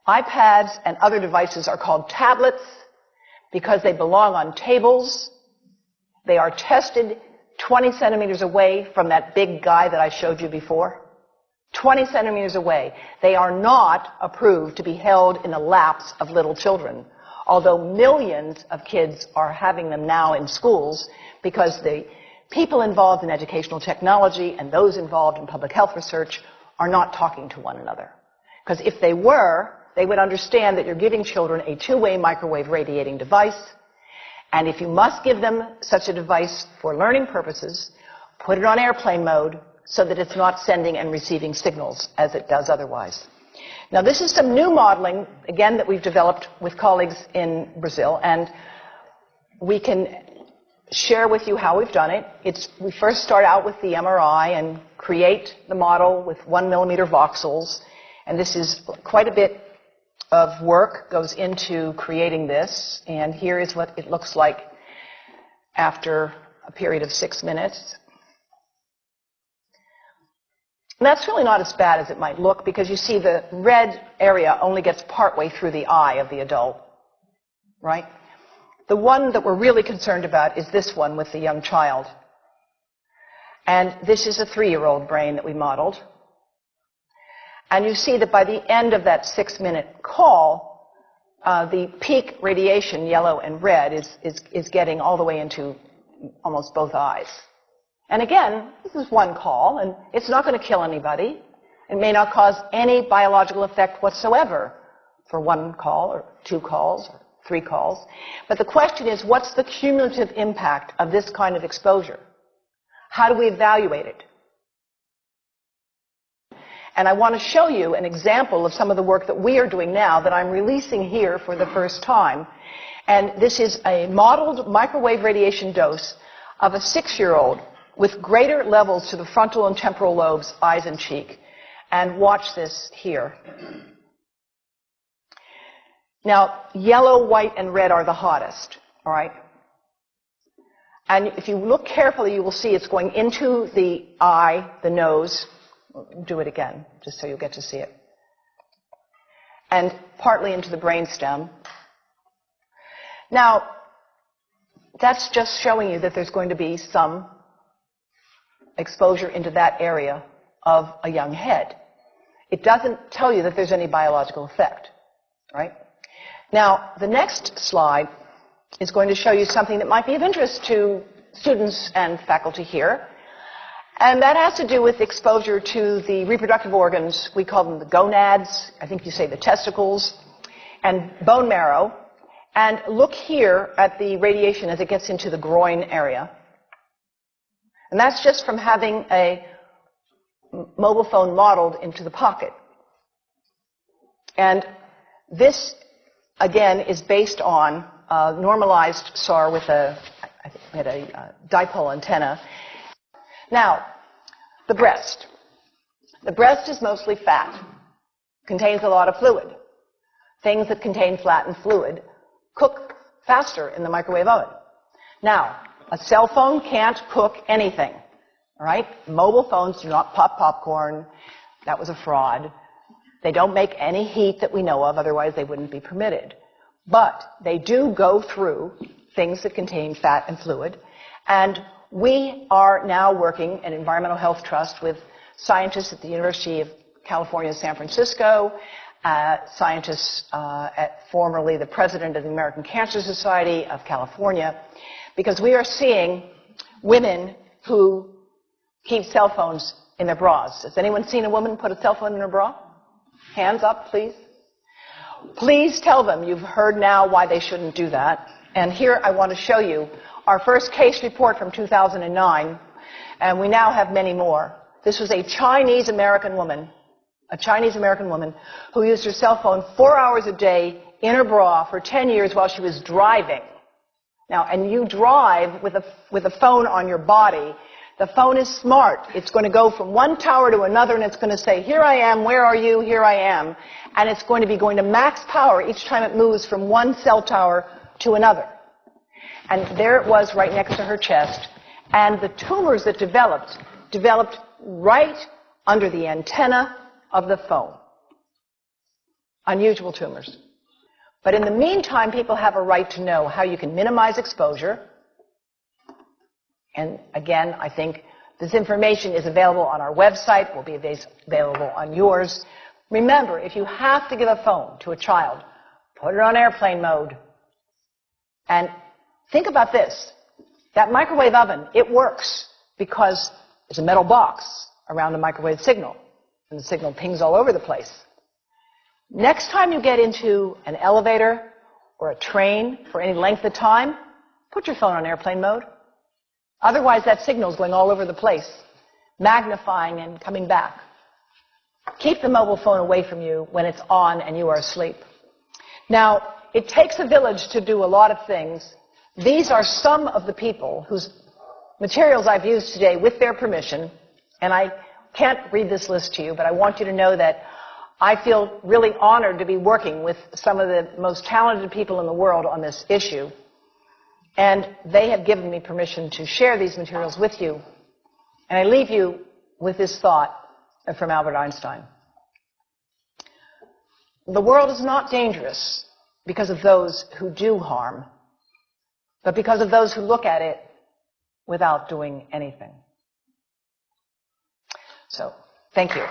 iPads and other devices are called tablets because they belong on tables. They are tested 20 centimeters away from that big guy that I showed you before. 20 centimeters away. They are not approved to be held in the laps of little children, although millions of kids are having them now in schools because the people involved in educational technology and those involved in public health research are not talking to one another. Because if they were, they would understand that you're giving children a two-way microwave radiating device, and if you must give them such a device for learning purposes, put it on airplane mode so that it's not sending and receiving signals as it does otherwise. Now, this is some new modeling, again, that we've developed with colleagues in Brazil, and we can share with you how we've done it. We first start out with the MRI and create the model with 1 millimeter voxels, and this is quite a bit of work goes into creating this, and here is what it looks like after a period of 6 minutes. And that's really not as bad as it might look, because you see the red area only gets partway through the eye of the adult, right? The one that we're really concerned about is this one with the young child. And this is a 3-year-old brain that we modeled. And you see that by the end of that 6-minute call, the peak radiation, yellow and red, is getting all the way into almost both eyes. And again, this is one call, and it's not going to kill anybody. It may not cause any biological effect whatsoever for 1 call or 2 calls or 3 calls. But the question is, what's the cumulative impact of this kind of exposure? How do we evaluate it? And I want to show you an example of some of the work that we are doing now that I'm releasing here for the first time. And this is a modeled microwave radiation dose of a 6-year-old with greater levels to the frontal and temporal lobes, eyes and cheek. And watch this here. Now, yellow, white, and red are the hottest, all right? And if you look carefully, you will see it's going into the eye, the nose. Do it again, just so you'll get to see it. And partly into the brainstem. Now, that's just showing you that there's going to be some exposure into that area of a young head. It doesn't tell you that there's any biological effect, right? Now, the next slide is going to show you something that might be of interest to students and faculty here. And that has to do with exposure to the reproductive organs. We call them the gonads. I think you say the testicles. And bone marrow. And look here at the radiation as it gets into the groin area. And that's just from having a mobile phone modeled into the pocket. And this, again, is based on a normalized SAR with a dipole antenna. Now, the breast. The breast is mostly fat, contains a lot of fluid. Things that contain fat and fluid cook faster in the microwave oven. Now, a cell phone can't cook anything, all right? Mobile phones do not pop popcorn. That was a fraud. They don't make any heat that we know of, otherwise they wouldn't be permitted. But they do go through things that contain fat and fluid, and we are now working at Environmental Health Trust with scientists at the University of California, San Francisco, scientists at formerly the president of the American Cancer Society of California, because we are seeing women who keep cell phones in their bras. Has anyone seen a woman put a cell phone in her bra? Hands up, please. Please tell them you've heard now why they shouldn't do that. And here I want to show you our first case report from 2009, and we now have many more. This was a Chinese-American woman who used her cell phone 4 hours a day in her bra for 10 years while she was driving. Now, and you drive with a phone on your body. The phone is smart. It's going to go from one tower to another, and it's going to say, here I am, where are you, here I am. And it's going to be going to max power each time it moves from one cell tower to another. And there it was right next to her chest. And the tumors that developed right under the antenna of the phone. unusual tumors. But in the meantime, people have a right to know how you can minimize exposure. And again, I think this information is available on our website, will be available on yours. Remember, if you have to give a phone to a child, put it on airplane mode. And think about this. That microwave oven, it works because it's a metal box around a microwave signal, and the signal pings all over the place. Next time you get into an elevator or a train for any length of time, put your phone on airplane mode. Otherwise, that signal is going all over the place, magnifying and coming back. Keep the mobile phone away from you when it's on and you are asleep. Now, it takes a village to do a lot of things. These are some of the people whose materials I've used today with their permission, and I can't read this list to you, but I want you to know that I feel really honored to be working with some of the most talented people in the world on this issue. And they have given me permission to share these materials with you. And I leave you with this thought from Albert Einstein. The world is not dangerous because of those who do harm, but because of those who look at it without doing anything. So, thank you.